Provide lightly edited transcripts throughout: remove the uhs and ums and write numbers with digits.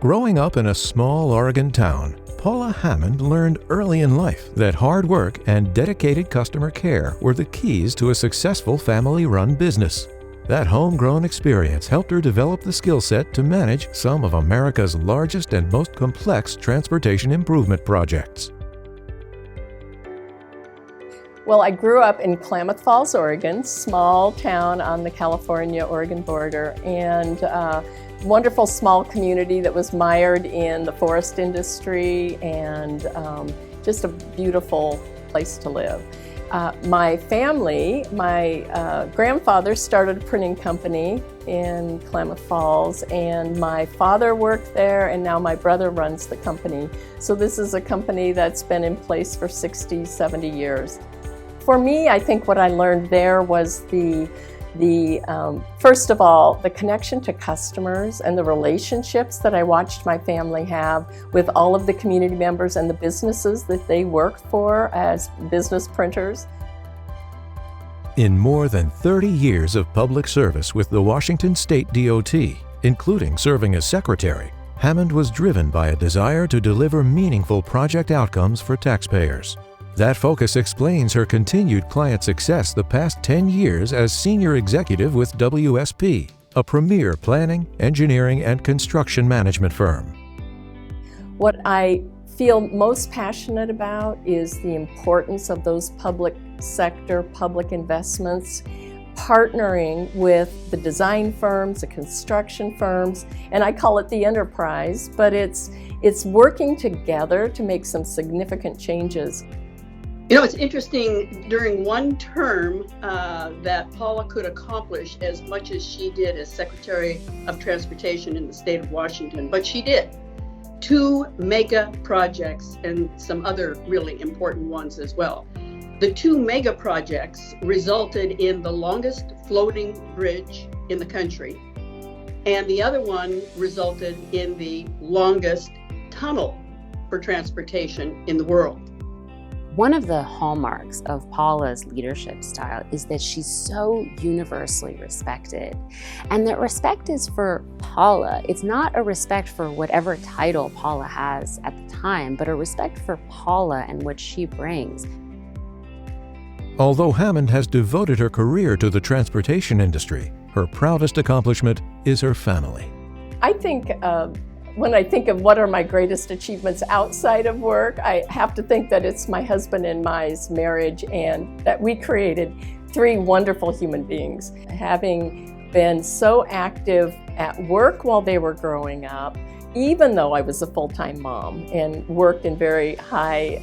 Growing up in a small Oregon town, Paula Hammond learned early in life that hard work and dedicated customer care were the keys to a successful family-run business. That homegrown experience helped her develop the skill set to manage some of America's largest and most complex transportation improvement projects. Well, I grew up in Klamath Falls, Oregon, small town on the California-Oregon border, and wonderful small community that was mired in the forest industry, and just a beautiful place to live. My family, my grandfather started a printing company in Klamath Falls, and my father worked there, and now my brother runs the company. So this is a company that's been in place for 60, 70 years. For me, I think what I learned there was first of all, the connection to customers and the relationships that I watched my family have with all of the community members and the businesses that they work for as business printers. In more than 30 years of public service with the Washington State DOT, including serving as secretary, Hammond was driven by a desire to deliver meaningful project outcomes for taxpayers. That focus explains her continued client success the past 10 years as senior executive with WSP, a premier planning, engineering, and construction management firm. What I feel most passionate about is the importance of those public sector, public investments, partnering with the design firms, the construction firms, and I call it the enterprise, but it's working together to make some significant changes. You know, it's interesting, during one term that Paula could accomplish as much as she did as Secretary of Transportation in the state of Washington, but she did 2 mega projects and some other really important ones as well. The 2 mega projects resulted in the longest floating bridge in the country, and the other one resulted in the longest tunnel for transportation in the world. One of the hallmarks of Paula's leadership style is that she's so universally respected. And that respect is for Paula. It's not a respect for whatever title Paula has at the time, but a respect for Paula and what she brings. Although Hammond has devoted her career to the transportation industry, her proudest accomplishment is her family. I think when I think of what are my greatest achievements outside of work, I have to think that it's my husband and Mai's marriage, and that we created 3 wonderful human beings. Having been so active at work while they were growing up, even though I was a full-time mom and worked in very high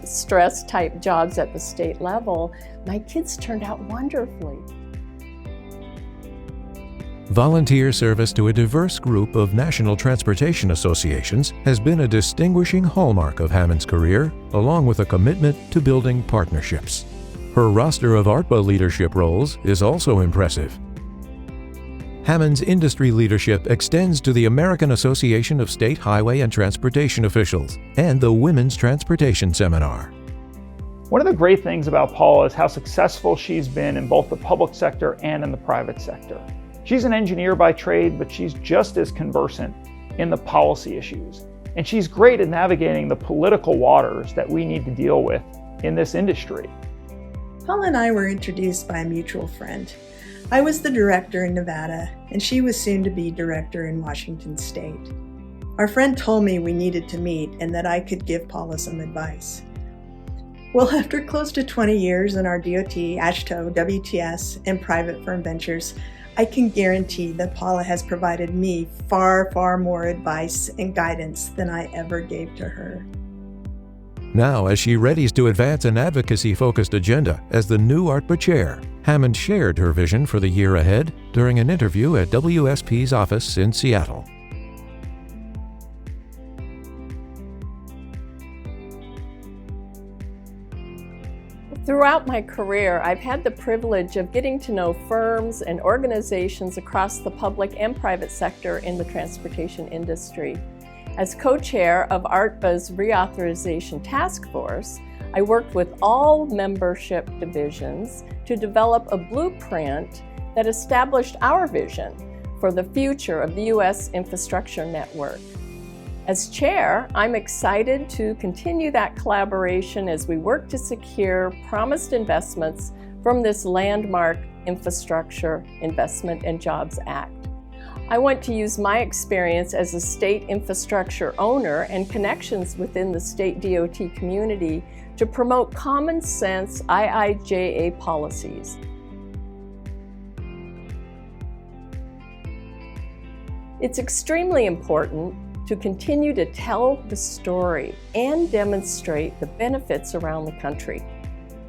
stress type jobs at the state level, my kids turned out wonderfully. Volunteer service to a diverse group of national transportation associations has been a distinguishing hallmark of Hammond's career, along with a commitment to building partnerships. Her roster of ARTBA leadership roles is also impressive. Hammond's industry leadership extends to the American Association of State Highway and Transportation Officials and the Women's Transportation Seminar. One of the great things about Paula is how successful she's been in both the public sector and in the private sector. She's an engineer by trade, but she's just as conversant in the policy issues. And she's great at navigating the political waters that we need to deal with in this industry. Paula and I were introduced by a mutual friend. I was the director in Nevada, and she was soon to be director in Washington State. Our friend told me we needed to meet and that I could give Paula some advice. Well, after close to 20 years in our DOT, AASHTO, WTS, and private firm ventures, I can guarantee that Paula has provided me far, far more advice and guidance than I ever gave to her. Now, as she readies to advance an advocacy-focused agenda as the new ARTBA chair, Hammond shared her vision for the year ahead during an interview at WSP's office in Seattle. Throughout my career, I've had the privilege of getting to know firms and organizations across the public and private sector in the transportation industry. As co-chair of ARTBA's Reauthorization Task Force, I worked with all membership divisions to develop a blueprint that established our vision for the future of the U.S. infrastructure network. As chair, I'm excited to continue that collaboration as we work to secure promised investments from this landmark Infrastructure Investment and Jobs Act. I want to use my experience as a state infrastructure owner and connections within the state DOT community to promote common sense IIJA policies. It's extremely important to continue to tell the story and demonstrate the benefits around the country.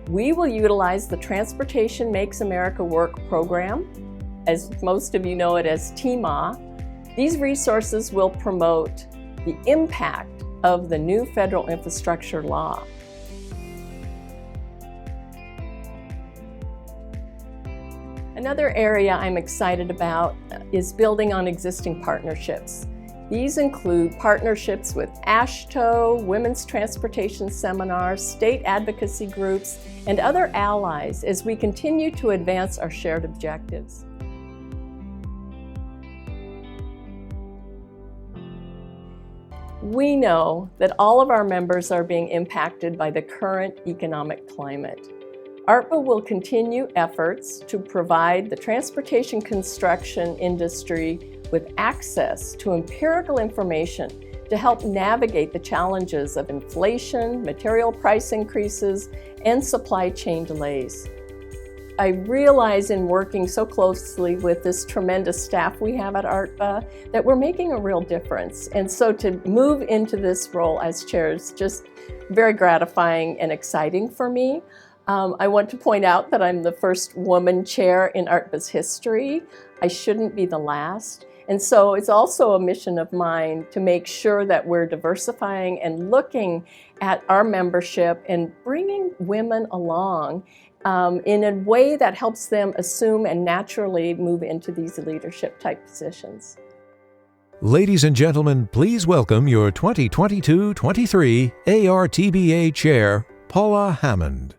We will utilize the Transportation Makes America Work program, as most of you know it as TMA. These resources will promote the impact of the new federal infrastructure law. Another area I'm excited about is building on existing partnerships. These include partnerships with AASHTO, Women's Transportation Seminars, state advocacy groups, and other allies as we continue to advance our shared objectives. We know that all of our members are being impacted by the current economic climate. ARTBA will continue efforts to provide the transportation construction industry with access to empirical information to help navigate the challenges of inflation, material price increases, and supply chain delays. I realize in working so closely with this tremendous staff we have at ARTBA that we're making a real difference. And so to move into this role as chair is just very gratifying and exciting for me. I want to point out that I'm the first woman chair in ARTBA's history. I shouldn't be the last. And so it's also a mission of mine to make sure that we're diversifying and looking at our membership and bringing women along in a way that helps them assume and naturally move into these leadership type positions. Ladies and gentlemen, please welcome your 2022-23 ARTBA Chair, Paula Hammond.